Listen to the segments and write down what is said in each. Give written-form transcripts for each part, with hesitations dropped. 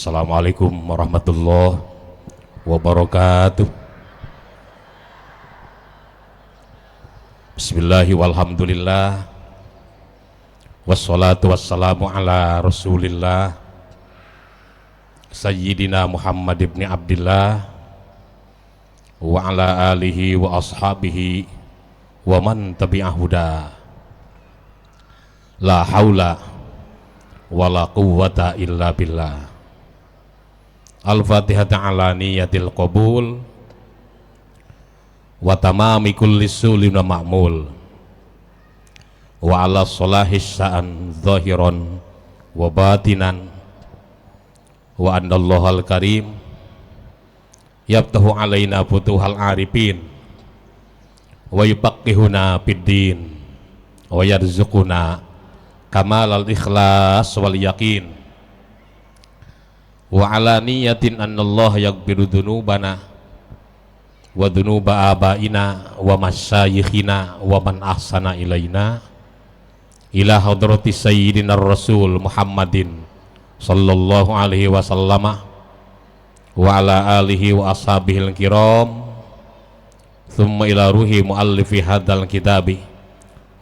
Assalamualaikum warahmatullahi wabarakatuh. Bismillahi walhamdulillah, wassalatu wassalamu ala rasulillah Sayyidina Muhammad ibn Abdillah wa ala alihi wa ashabihi wa man tabi'ah huda. La haula wa la quwwata illa billah. Al-Fatihah ta'ala niyatil qabul wa tamami kulli sulin wa ma'mul wa ala solahis sa'an zahiran wa batinan wa andallahal karim yabtahu alaina futuhal arifin wa yupaqihuna fiddin wa yarzuquna kamalal ikhlas wal yaqin wa ala niyatin annallaha yaghfiru dzunubana wa dzunuba abaina wa masyayikhina wa man ahsana ilaina ila hadrati sayyidina rasul Muhammadin sallallahu alaihi wasallama wa ala alihi wa ashabihil kiram thumma ila ruhi muallifi hadzal kitabi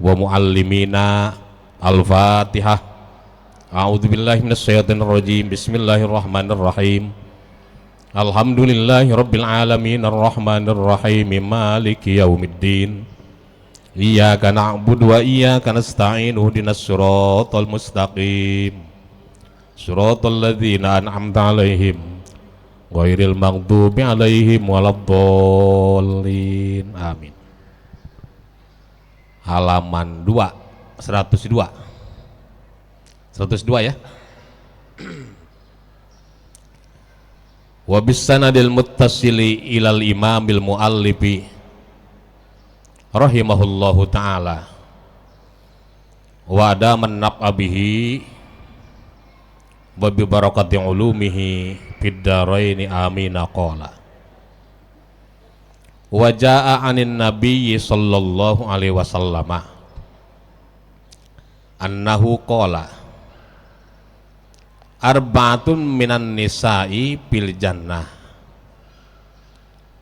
wa muallimina. Al-Fatihah. A'udzu billahi minasyaitonir rajim. Bismillahirrahmanirrahim. Alhamdulillahirabbil alamin arrahmanir rahim maliki yaumiddin. Iyyaka na'budu wa iyyaka nasta'in ihdinas siratal mustaqim. Siratal ladzina an'amta 'alaihim ghairil maghdubi 'alaihim waladdallin. Amin. Halaman 102 ya. Wa bis sanadil muttasili ilal imamil muallifi rahimahullahu ta'ala wa adaman nab'abihi wa bi barakati ulumihi fid dharaini amina qala wa jaa'a anin nabiyyi sallallahu alaihi wasallama annahu qala arba'atun minan nisa'i bil jannah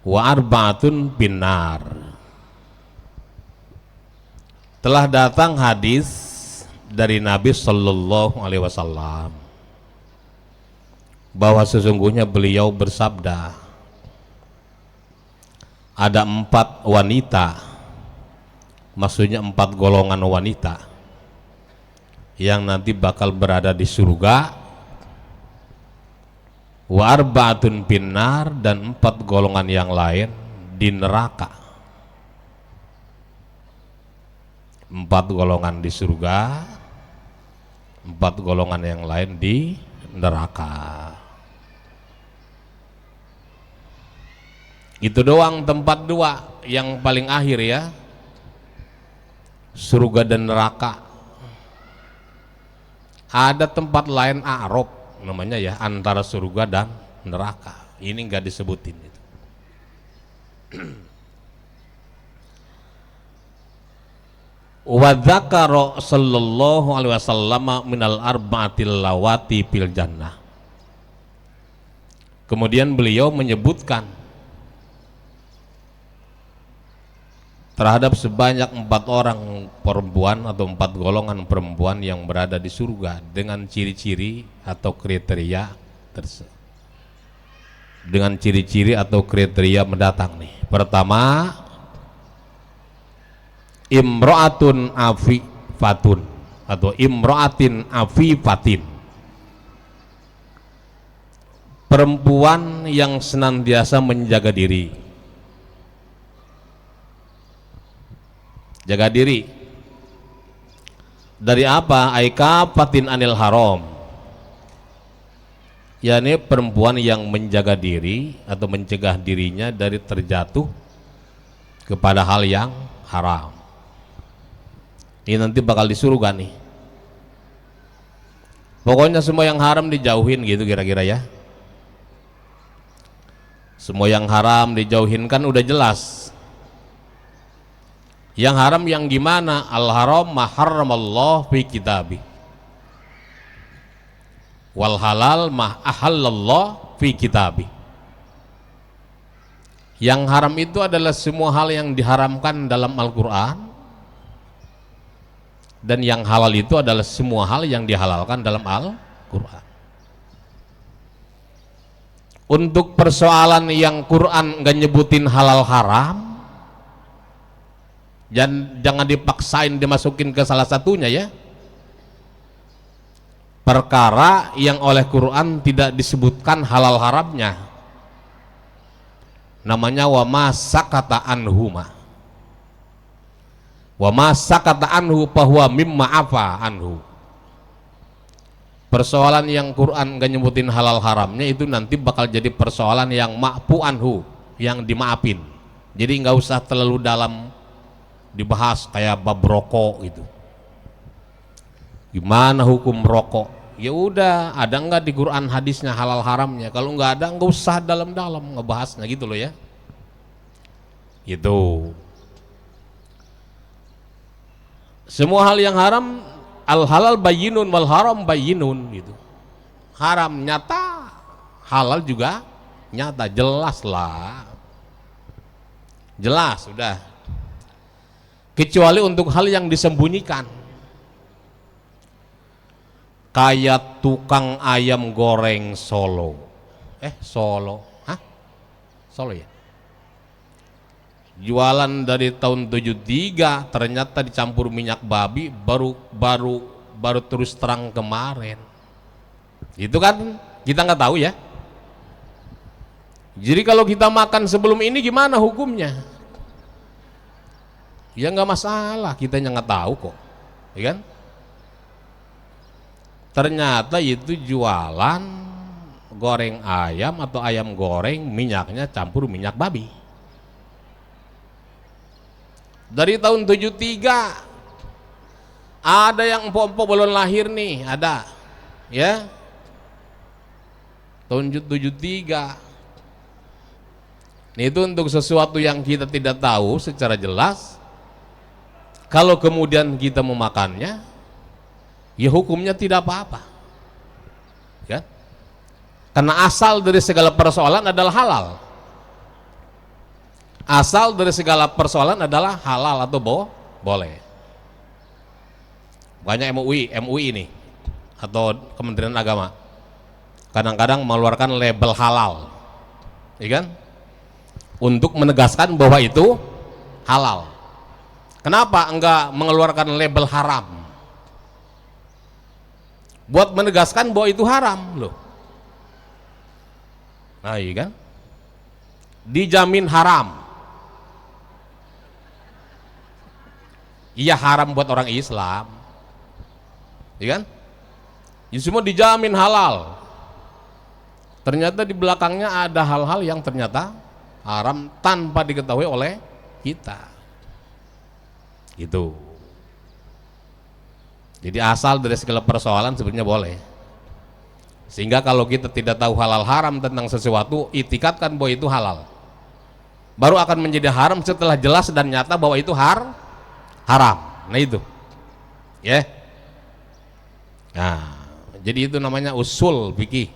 wa arba'atun binar. Telah datang hadis dari Nabi sallallahu alaihi wasallam bahwa sesungguhnya beliau bersabda, ada 4 wanita, maksudnya 4 golongan wanita yang nanti bakal berada di surga, wa arba'atun binnar, dan 4 golongan yang lain di neraka. 4 golongan di surga, 4 golongan yang lain di neraka. Itu doang tempat 2 yang paling akhir ya, surga dan neraka. Ada tempat lain a'rab namanya ya, antara surga dan neraka. Ini enggak disebutin itu. Wa dzakara sallallahu alaihi wasallam minal arba'atil lawati fil jannah. Kemudian beliau menyebutkan terhadap sebanyak 4 orang perempuan atau 4 golongan perempuan yang berada di surga dengan ciri-ciri atau kriteria dengan ciri-ciri atau kriteria mendatang nih. Pertama, imra'atun afifatun atau imra'atin afifatin, perempuan yang senantiasa menjaga diri. Jaga diri dari apa? Aikafatin anil haram, yakni perempuan yang menjaga diri atau mencegah dirinya dari terjatuh kepada hal yang haram. Ini nanti bakal di surga nih. Pokoknya semua yang haram dijauhin gitu kira-kira ya. Semua yang haram dijauhin kan udah jelas. Yang haram yang gimana? Al haram ma harramallah fi kitabih. Wal halal ma ahallallah fi kitabih. Yang haram itu adalah semua hal yang diharamkan dalam Al-Quran, dan yang halal itu adalah semua hal yang dihalalkan dalam Al-Quran. Untuk persoalan yang Quran nggak nyebutin halal haram, jangan dipaksain dimasukin ke salah satunya ya. Perkara yang oleh Quran tidak disebutkan halal haramnya, namanya wa ma sakata anhuma. Wa ma sakata anhu fahuwa mimma afa anhu. Persoalan yang Quran gak nyebutin halal haramnya itu nanti bakal jadi persoalan yang ma'fu anhu, yang dimaafin. Jadi nggak usah terlalu dalam dibahas kayak bab rokok gitu. Gimana hukum rokok? Ya udah, ada nggak di Quran hadisnya halal haramnya? Kalau nggak ada, nggak usah dalam-dalam ngebahasnya gitu loh ya. Gitu. Semua hal yang haram, al halal bayyinun wal haram bayyinun gitu. Haram nyata, halal juga nyata, jelas lah. Jelas sudah. Kecuali untuk hal yang disembunyikan. Kayak tukang ayam goreng Solo. Solo. Hah? Solo ya? Jualan dari tahun 73 ternyata dicampur minyak babi baru terus terang kemarin. Itu kan kita nggak tahu ya. Jadi kalau kita makan sebelum ini gimana hukumnya? Ya nggak masalah, kita nggak tahu kok, ya kan? Ternyata itu jualan goreng ayam atau ayam goreng minyaknya campur minyak babi. Dari tahun 73 ada yang empok-empok belum lahir nih, ada ya, tahun 73. Itu untuk sesuatu yang kita tidak tahu secara jelas. Kalau kemudian kita memakannya, ya hukumnya tidak apa-apa ya, karena asal dari segala persoalan adalah halal. Asal dari segala persoalan adalah halal atau boleh. Banyak MUI ini atau Kementerian Agama kadang-kadang mengeluarkan label halal, ya kan, untuk menegaskan bahwa itu halal. Kenapa enggak mengeluarkan label haram? Buat menegaskan bahwa itu haram loh. Nah, iya kan? Dijamin haram. Iya haram buat orang Islam, ya kan? Ya semua dijamin halal. Ternyata di belakangnya ada hal-hal yang ternyata haram tanpa diketahui oleh kita. Itu. Jadi asal dari segala persoalan sebenarnya boleh. Sehingga kalau kita tidak tahu halal haram tentang sesuatu, itikadkan bahwa itu halal. Baru akan menjadi haram setelah jelas dan nyata bahwa itu haram. Nah itu. Ya. Nah, jadi itu namanya usul fikih.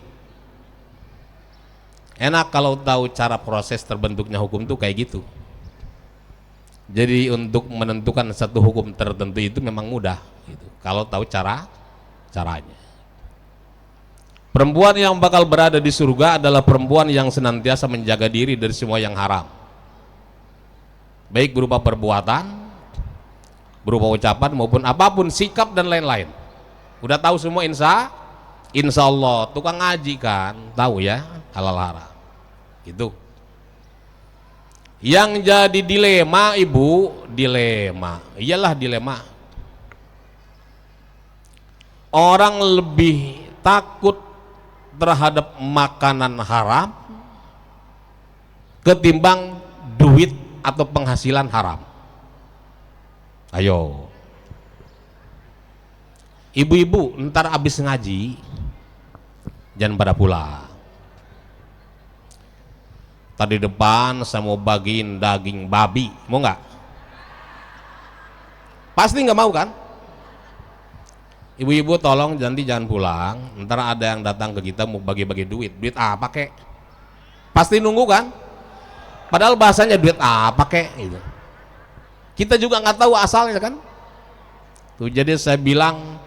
Enak kalau tahu cara proses terbentuknya hukum tuh kayak gitu. Jadi untuk menentukan satu hukum tertentu itu memang mudah gitu, kalau tahu caranya. Perempuan yang bakal berada di surga adalah perempuan yang senantiasa menjaga diri dari semua yang haram, baik berupa perbuatan, berupa ucapan maupun apapun, sikap dan lain-lain. Udah tahu semua insya Allah. Tukang ngaji kan tahu ya halal haram gitu. Yang jadi dilema ibu, iyalah dilema. Orang lebih takut terhadap makanan haram ketimbang duit atau penghasilan haram. Ayo ibu-ibu, ntar abis ngaji jangan pada pulang. Tadi depan saya mau bagiin daging babi, mau nggak? Pasti nggak mau kan? Ibu-ibu tolong nanti jangan pulang, ntar ada yang datang ke kita mau bagi-bagi duit. Duit apa kek? Pasti nunggu kan? Padahal bahasanya duit apa kek gitu. Kita juga nggak tahu asalnya kan. Tuh, jadi saya bilang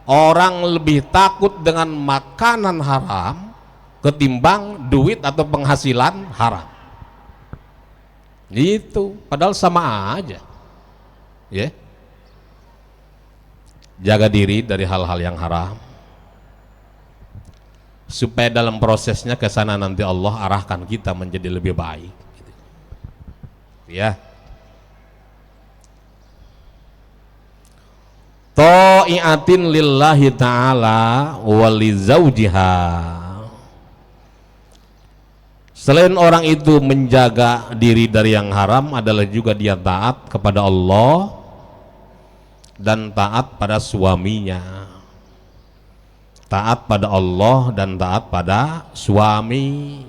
orang lebih takut dengan makanan haram ketimbang duit atau penghasilan haram. Itu padahal sama aja. Ya. Jaga diri dari hal-hal yang haram supaya dalam prosesnya ke sana nanti Allah arahkan kita menjadi lebih baik. Ya. Ta'iatin lillahi ta'ala wa li zawjiha. Selain orang itu menjaga diri dari yang haram adalah juga dia taat kepada Allah dan taat pada suaminya. Taat pada Allah dan taat pada suami.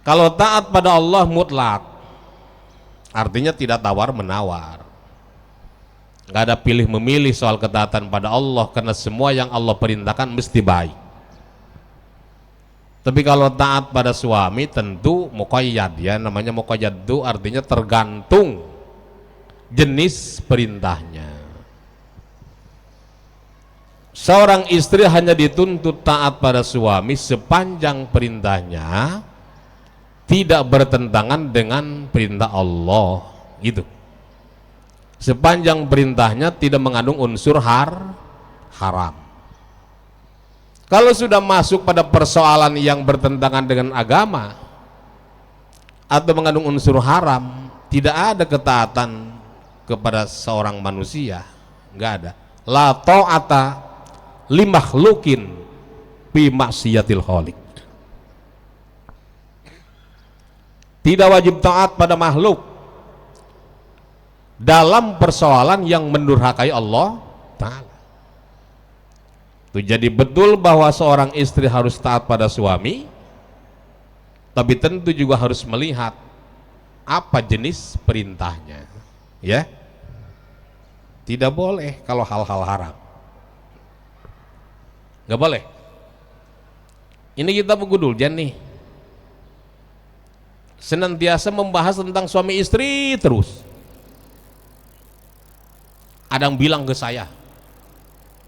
Kalau taat pada Allah mutlak, artinya tidak tawar menawar, nggak ada pilih memilih soal ketaatan pada Allah, karena semua yang Allah perintahkan mesti baik. Tapi kalau taat pada suami tentu muqayyad, ya, namanya muqayyad itu artinya tergantung jenis perintahnya. Seorang istri hanya dituntut taat pada suami sepanjang perintahnya tidak bertentangan dengan perintah Allah, gitu. Sepanjang perintahnya tidak mengandung unsur haram. Kalau sudah masuk pada persoalan yang bertentangan dengan agama atau mengandung unsur haram, tidak ada ketaatan kepada seorang manusia, nggak ada. La ta'ata li makhlukin fi maksiatil khaliq. Tidak wajib taat pada makhluk dalam persoalan yang mendurhakai Allah Ta'ala. Jadi betul bahwa seorang istri harus taat pada suami, tapi tentu juga harus melihat apa jenis perintahnya, ya. Tidak boleh kalau hal-hal haram, nggak boleh. Ini kita begudul Jan nih, senantiasa membahas tentang suami istri terus. Ada yang bilang ke saya,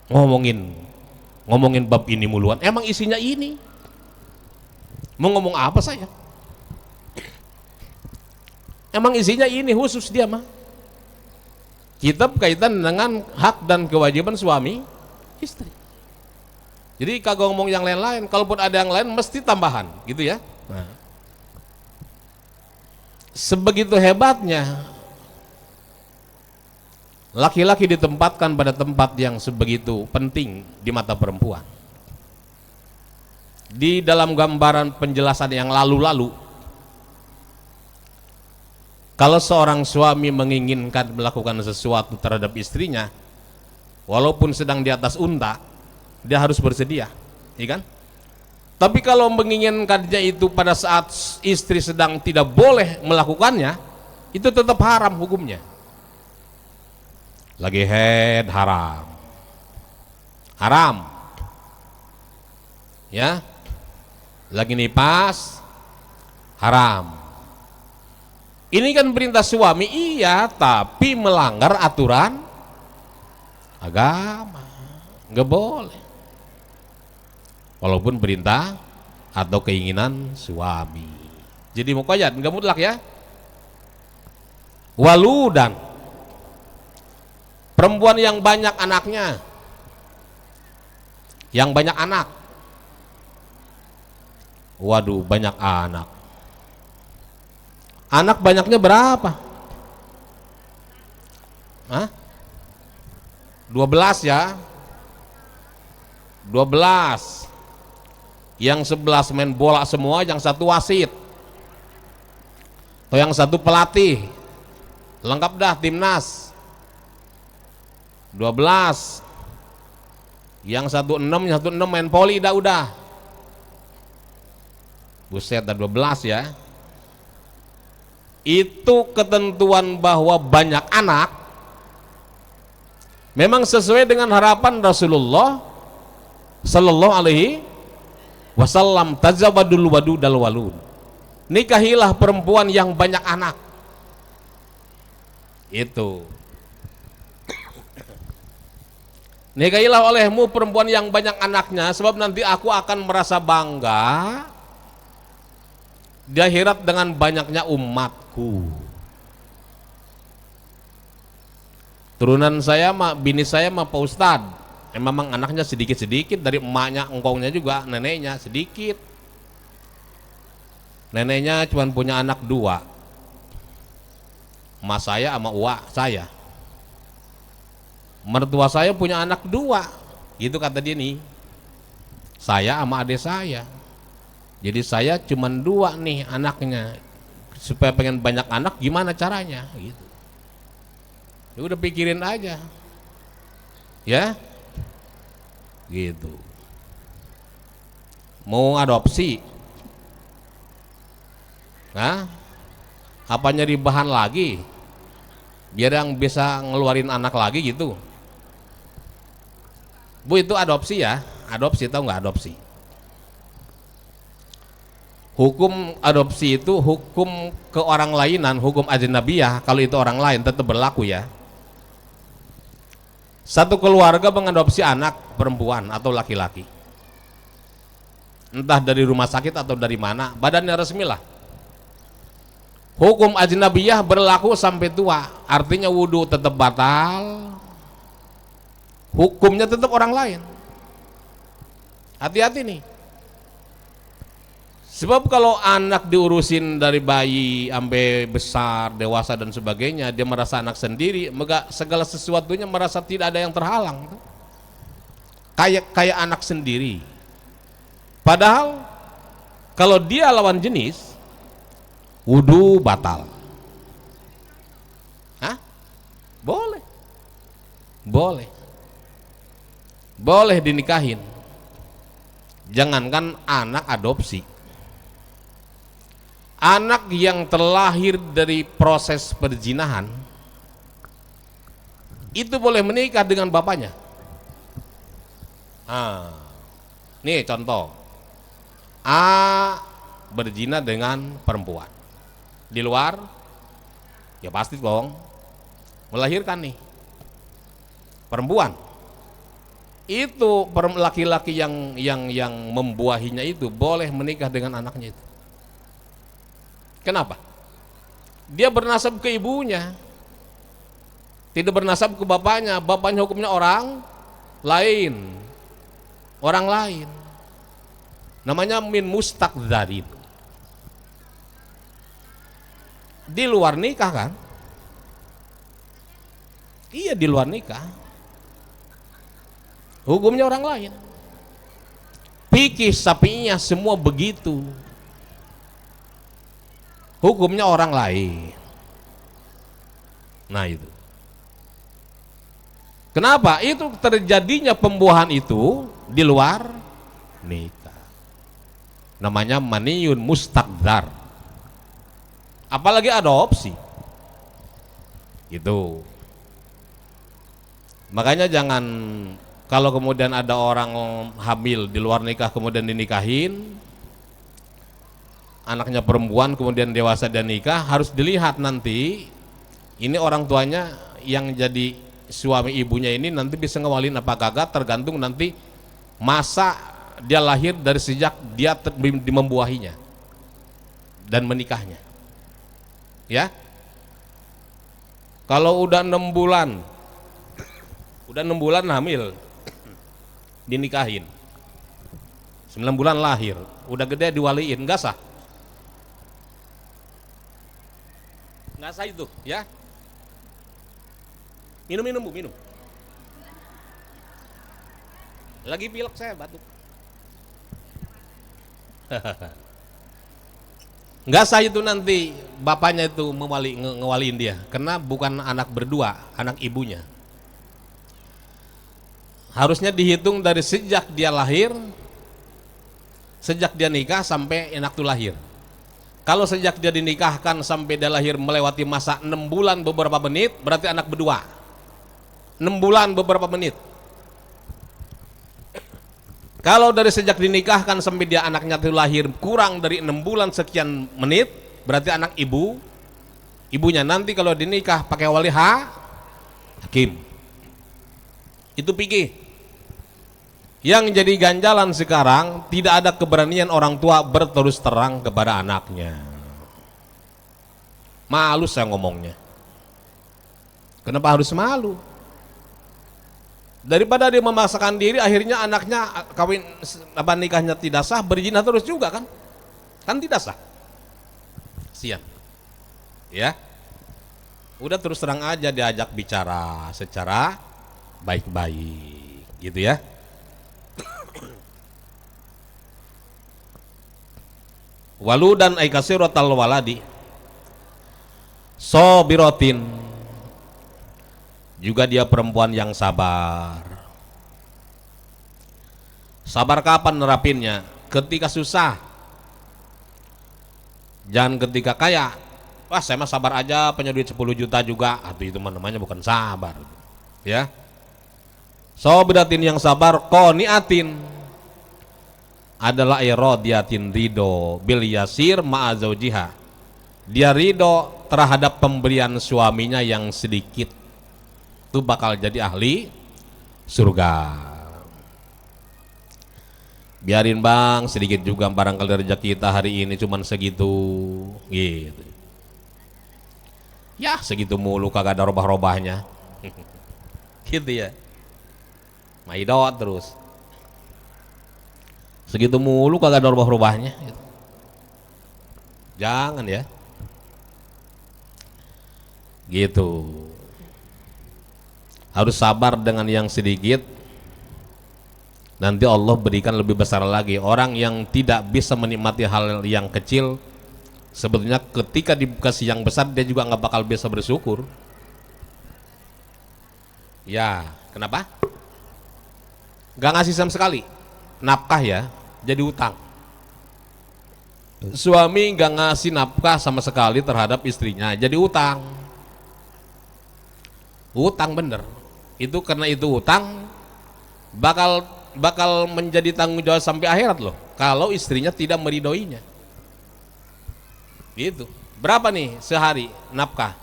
ngomongin bab ini muluan, emang isinya ini, mau ngomong apa saya? Emang isinya ini khusus dia mah. Kitab kaitan dengan hak dan kewajiban suami istri. Jadi kagak ngomong yang lain-lain, kalaupun ada yang lain mesti tambahan, gitu ya. Nah, sebegitu hebatnya laki-laki ditempatkan pada tempat yang sebegitu penting di mata perempuan. Di dalam gambaran penjelasan yang lalu-lalu, kalau seorang suami menginginkan melakukan sesuatu terhadap istrinya, walaupun sedang di atas unta, dia harus bersedia, ya kan? Tapi kalau menginginkannya itu pada saat istri sedang tidak boleh melakukannya, itu tetap haram hukumnya. Lagi head haram, ya. Lagi nipas haram. Ini kan perintah suami, iya, tapi melanggar aturan agama, nggak boleh. Walaupun perintah atau keinginan suami. Jadi muqayyad, nggak mutlak ya. Waludan, perempuan yang banyak anaknya, yang banyak anak. Waduh, banyak anak. Anak banyaknya berapa? Hah? 12 ya. 12. Yang 11 main bola semua, yang satu wasit. Atau yang satu pelatih. Lengkap dah timnas. 12. Yang satu 6, yang satu 6 main poli dah udah. Buset, ada 12 ya. Itu ketentuan bahwa banyak anak Memang sesuai dengan harapan Rasulullah sallallahu alaihi wasallam, tazawadul wadudal walud, nikahilah perempuan yang banyak anak. Itu, nikahilah olehmu perempuan yang banyak anaknya, sebab nanti aku akan merasa bangga di akhirat dengan banyaknya umatku. Turunan saya mah, bini saya mah Pak Ustadz, memang anaknya sedikit-sedikit, dari emaknya, engkongnya juga, neneknya sedikit. Neneknya cuma punya anak 2, emak saya sama uak saya. Mertua saya punya anak 2, gitu kata dia nih, saya sama adik saya. Jadi saya cuma 2 nih anaknya, supaya pengen banyak anak gimana caranya gitu. Ya udah pikirin aja ya gitu. Mau adopsi, nah apa nyari bahan lagi biar yang bisa ngeluarin anak lagi gitu. Bu, itu adopsi ya, adopsi, tahu nggak adopsi? Hukum adopsi itu hukum ke orang lainan, hukum ajnabiyah. Kalau itu orang lain tetap berlaku ya. Satu keluarga mengadopsi anak perempuan atau laki-laki, entah dari rumah sakit atau dari mana, badannya resmi lah. Hukum ajnabiyah berlaku sampai tua, artinya wudhu tetap batal, hukumnya tetap orang lain. Hati-hati nih, sebab kalau anak diurusin dari bayi sampai besar, dewasa dan sebagainya, dia merasa anak sendiri, maka segala sesuatunya merasa tidak ada yang terhalang, kayak anak sendiri. Padahal kalau dia lawan jenis, wudhu batal. Hah? Boleh, boleh dinikahin. Jangankan anak adopsi, anak yang terlahir dari proses perzinahan itu boleh menikah dengan bapaknya. Nih contoh, A berzina dengan perempuan di luar, ya pasti dong melahirkan nih perempuan. Itu laki-laki yang membuahinya itu boleh menikah dengan anaknya itu. Kenapa? Dia bernasab ke ibunya, tidak bernasab ke bapaknya. Bapaknya hukumnya orang lain, namanya min mustaqdzarin, di luar nikah kan? Iya, di luar nikah, hukumnya orang lain. Fikih Syafi'iyah semua begitu, hukumnya orang lain. Nah itu kenapa itu terjadinya pembuahan itu di luar nikah, namanya maniyun mustaqdzar, apalagi adopsi gitu. Makanya jangan, kalau kemudian ada orang hamil di luar nikah kemudian dinikahin, anaknya perempuan kemudian dewasa dan nikah, harus dilihat nanti ini orang tuanya yang jadi suami ibunya ini nanti bisa ngewalin apa kagak, tergantung nanti masa dia lahir dari sejak dia membuahinya dan menikahnya ya. Kalau udah 6 bulan hamil dinikahin, 9 bulan lahir, udah gede diwaliin, nggak sah. Nggak sah itu ya. Minum Bu, minum. Lagi pilek saya, batuk. Nggak sah itu, nanti bapaknya itu ngewaliin dia, karena bukan anak berdua, anak ibunya. Harusnya dihitung dari sejak dia lahir, sejak dia nikah sampai anak itu lahir. Kalau sejak dia dinikahkan sampai dia lahir melewati masa 6 bulan beberapa menit, berarti anak berdua. 6 bulan beberapa menit. Kalau dari sejak dinikahkan sampai dia anaknya itu lahir kurang dari 6 bulan sekian menit, berarti anak ibunya nanti kalau dinikah pakai wali hakim. Itu pikir. Yang jadi ganjalan sekarang tidak ada keberanian orang tua berterus terang kepada anaknya. Malu saya ngomongnya. Kenapa harus malu? Daripada dia memaksakan diri, akhirnya anaknya kawin nikahnya tidak sah, berzina terus juga kan? Kan tidak sah. Sian. Ya. Udah terus terang aja diajak bicara secara baik-baik, gitu ya. Waludan ay kasiratal waladi sobirotin, juga dia perempuan yang sabar. Sabar kapan nerapinnya? Ketika susah, jangan ketika kaya. Wah, saya mah sabar aja, punya duit 10 juta juga. Atau itu namanya bukan sabar, ya. Sobiratin yang sabar, qoniatin adalah iradiyatin, ridho bil yasir ma'azaujiha, dia ridho terhadap pemberian suaminya yang sedikit, itu bakal jadi ahli surga. Biarin bang, sedikit juga barangkali rezeki kita hari ini cuman segitu, gitu. Ya segitu mulu kagak ada robah-robahnya. Gitu ya. Maidot terus. Segitu mulu kagak ada robah-robahnya. Gitu. Jangan ya. Gitu. Harus sabar dengan yang sedikit, nanti Allah berikan lebih besar lagi. Orang yang tidak bisa menikmati hal yang kecil, sebetulnya ketika dikasih yang besar dia juga nggak bakal bisa bersyukur. Ya, kenapa? Gak ngasih sama sekali nafkah ya, jadi utang. Suami gak ngasih nafkah sama sekali terhadap istrinya, jadi utang. Utang bener. Itu karena itu utang bakal menjadi tanggung jawab sampai akhirat loh, kalau istrinya tidak meridhoinya. Gitu. Berapa nih sehari nafkah?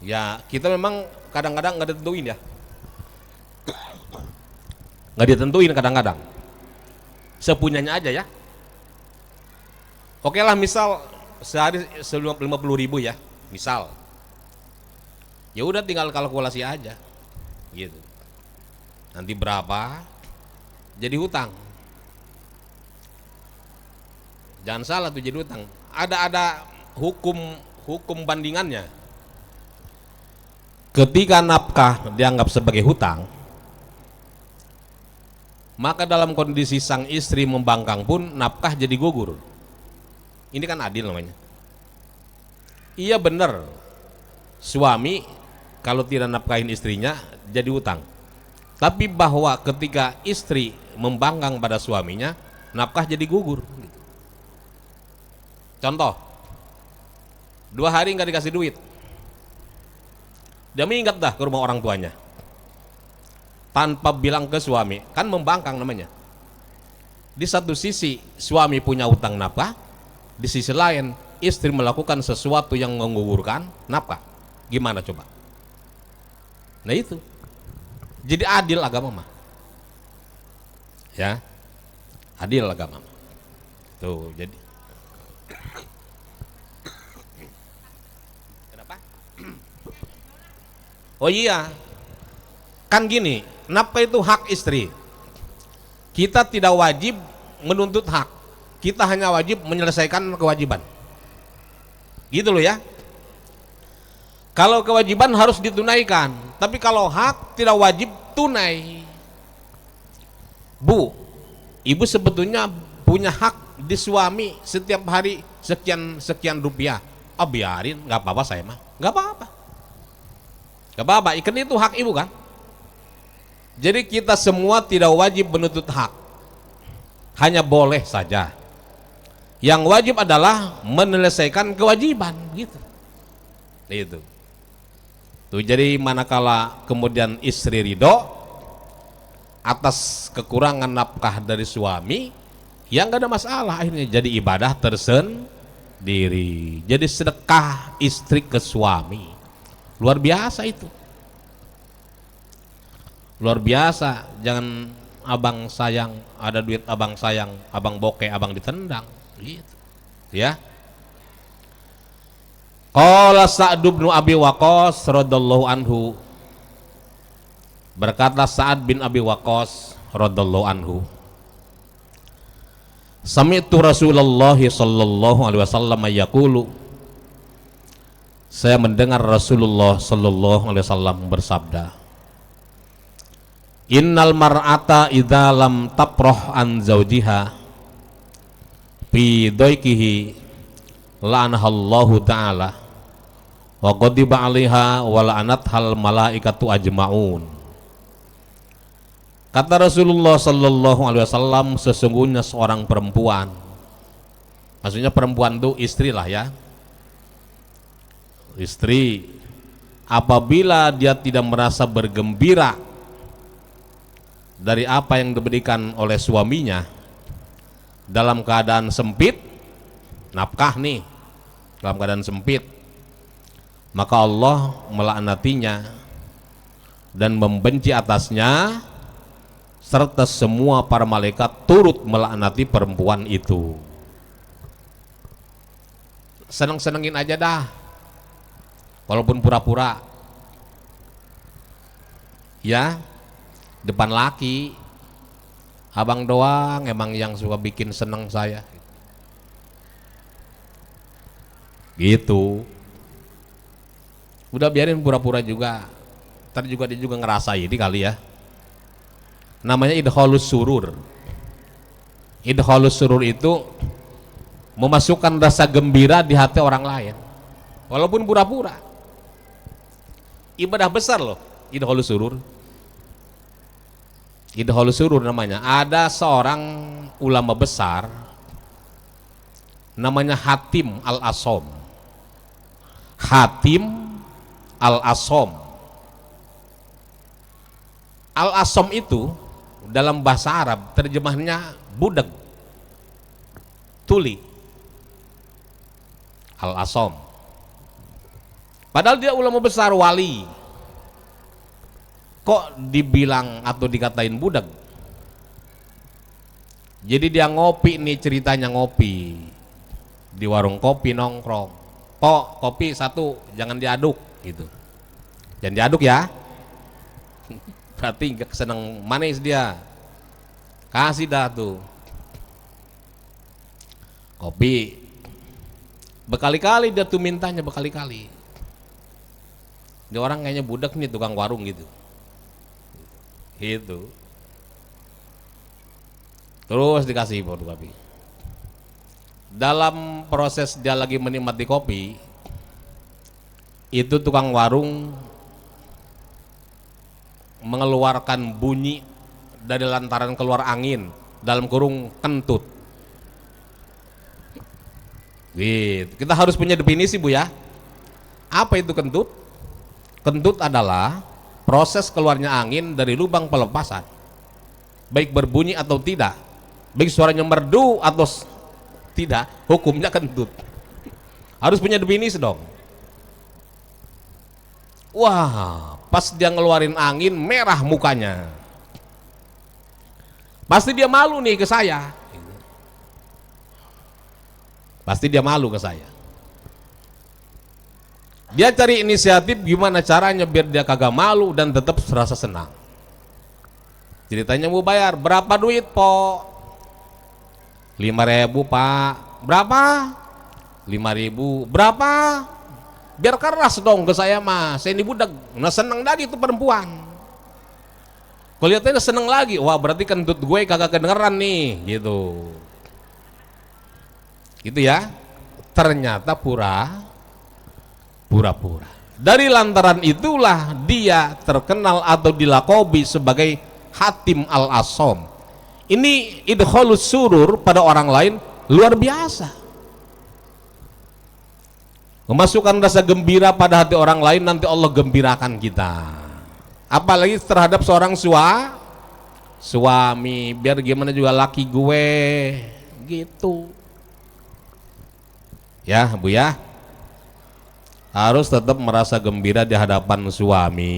Ya kita memang kadang-kadang nggak ditentuin ya, nggak ditentuin kadang-kadang, sepunyanya aja ya. Oke lah, misal sehari 50.000 ya, misal. Ya udah tinggal kalkulasi aja, gitu. Nanti berapa jadi hutang. Jangan salah tuh, jadi hutang. Ada hukum bandingannya. Ketika nafkah dianggap sebagai hutang, maka dalam kondisi sang istri membangkang pun nafkah jadi gugur. Ini kan adil namanya. Iya benar, suami kalau tidak nafkahin istrinya jadi hutang. Tapi bahwa ketika istri membangkang pada suaminya, nafkah jadi gugur. Contoh, 2 hari nggak dikasih duit, dia minggat dah ke rumah orang tuanya tanpa bilang ke suami, kan membangkang namanya. Di satu sisi suami punya utang nafkah, di sisi lain istri melakukan sesuatu yang menggugurkan nafkah. Gimana coba? Nah itu, jadi adil agama mah, ya, adil agama mah. Tuh jadi. Kenapa? Oh iya, kan gini, nafkah itu hak istri. Kita tidak wajib menuntut hak, kita hanya wajib menyelesaikan kewajiban. Gitu loh ya. Kalau kewajiban harus ditunaikan, tapi kalau hak tidak wajib tunai. Bu, ibu sebetulnya punya hak di suami setiap hari sekian rupiah. Oh biarin, nggak apa-apa saya mah, nggak apa-apa, nggak apa-apa. Ikan itu hak ibu kan. Jadi kita semua tidak wajib menuntut hak, hanya boleh saja. Yang wajib adalah menyelesaikan kewajiban, gitu. Itu. Tuh, jadi manakala kemudian istri ridho atas kekurangan nafkah dari suami, ya nggak ada masalah, akhirnya jadi ibadah tersendiri. Jadi sedekah istri ke suami, luar biasa itu, luar biasa. Jangan abang sayang, ada duit abang sayang, abang bokeh, abang ditendang, gitu, ya. Qala Sa'd bin Abi Waqqas radhiyallahu anhu, berkata Sa'ad bin Abi Waqqas radhiyallahu anhu, sami'tu Rasulullah sallallahu alaihi wasallam yaqulu, saya mendengar Rasulullah sallallahu alaihi wasallam bersabda, innal mar'ata idza lam taprah an zawjiha fi daikihi la'anahallahu ta'ala wa ghadiba 'alaiha wa la'anathal malaikatu ajma'un. Kata Rasulullah sallallahu alaihi wasallam, sesungguhnya seorang perempuan, maksudnya perempuan itu istri lah ya, istri, apabila dia tidak merasa bergembira dari apa yang diberikan oleh suaminya dalam keadaan sempit, nafkah nih dalam keadaan sempit, maka Allah melaknatinya dan membenci atasnya, serta semua para malaikat turut melaknati perempuan itu. Seneng-senengin aja dah, walaupun pura-pura, ya, depan laki, abang doang emang yang suka bikin seneng saya, gitu. Udah biarin pura-pura juga, ntar juga dia juga ngerasa ini kali ya. Namanya idkhalus surur. Idkhalus surur itu memasukkan rasa gembira di hati orang lain, walaupun pura-pura. Ibadah besar loh, idkhalus surur. Idkhalus surur namanya. Ada seorang ulama besar namanya Hatim Al-Asom. Hatim Al-Asom. Al-Asom itu dalam bahasa Arab terjemahnya budak, tuli. Al-Asom. Padahal dia ulama besar, wali. Kok dibilang atau dikatain budak? Jadi dia ngopi nih, ceritanya ngopi di warung kopi, nongkrong. Kok kopi satu, jangan diaduk gitu. Jangan diaduk ya. Berarti seneng manis dia, kasih dah tuh kopi, berkali-kali dia tuh mintanya, berkali-kali. Dia orang kayaknya budak nih, tukang warung gitu, itu terus dikasih kopi. Dalam proses dia lagi menikmati kopi, itu tukang warung mengeluarkan bunyi dari lantaran keluar angin, dalam kurung kentut. Gitu. Kita harus punya definisi Bu ya. Apa itu kentut? Kentut adalah proses keluarnya angin dari lubang pelepasan, baik berbunyi atau tidak, baik suaranya merdu atau tidak, hukumnya kentut. Harus punya definisi dong. Wah, pas dia ngeluarin angin merah mukanya, pasti dia malu nih ke saya. Pasti dia malu ke saya. Dia cari inisiatif gimana caranya biar dia kagak malu dan tetap serasa senang. Ceritanya mau bayar, berapa duit po? 5.000 Pak. Berapa? 5.000. Berapa? Biar keras dong ke saya mah, saya ini budak. Nah seneng lagi tuh perempuan, kelihatannya seneng lagi. Wah berarti kentut gue kagak kedengeran nih, gitu. Gitu ya. Ternyata pura-pura. Dari lantaran itulah dia terkenal atau dilakobi sebagai Hatim Al-Asom. Ini idkhalus surur pada orang lain luar biasa. Memasukkan rasa gembira pada hati orang lain, nanti Allah gembirakan kita. Apalagi terhadap seorang suami, biar gimana juga laki gue gitu ya Bu ya, harus tetap merasa gembira di hadapan suami.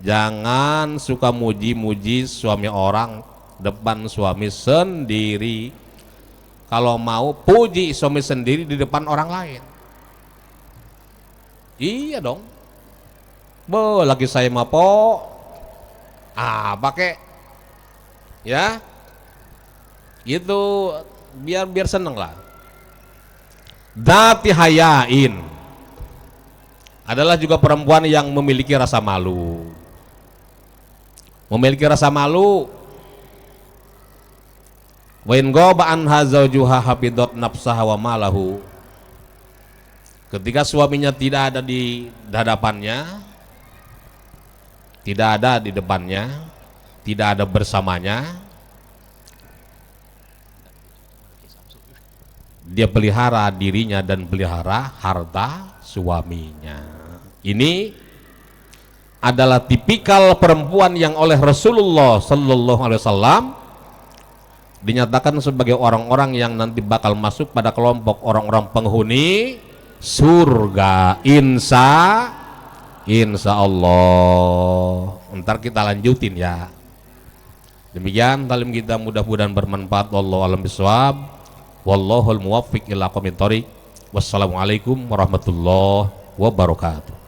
Jangan suka muji-muji suami orang depan suami sendiri. Kalau mau puji suami sendiri di depan orang lain. Iya dong. Bo, lagi saya mah po. Pakai ya. Gitu biar seneng lah. Dati hayain adalah juga perempuan yang memiliki rasa malu. Memiliki rasa malu. Wa in ghaba anha zawjuha hafidhat nafsaha wa malahu. Ketika suaminya tidak ada di hadapannya, tidak ada di depannya, tidak ada bersamanya, dia pelihara dirinya dan pelihara harta suaminya. Ini adalah tipikal perempuan yang oleh Rasulullah Sallallahu Alaihi Wasallam dinyatakan sebagai orang-orang yang nanti bakal masuk pada kelompok orang-orang penghuni surga, insya Allah. Ntar kita lanjutin ya. Demikian talim kita, mudah-mudahan bermanfaat. Wallahu a'lam bishawab. Wallahul muwaffiq ila aqwamit thoriq. Wassalamualaikum warahmatullahi wabarakatuh.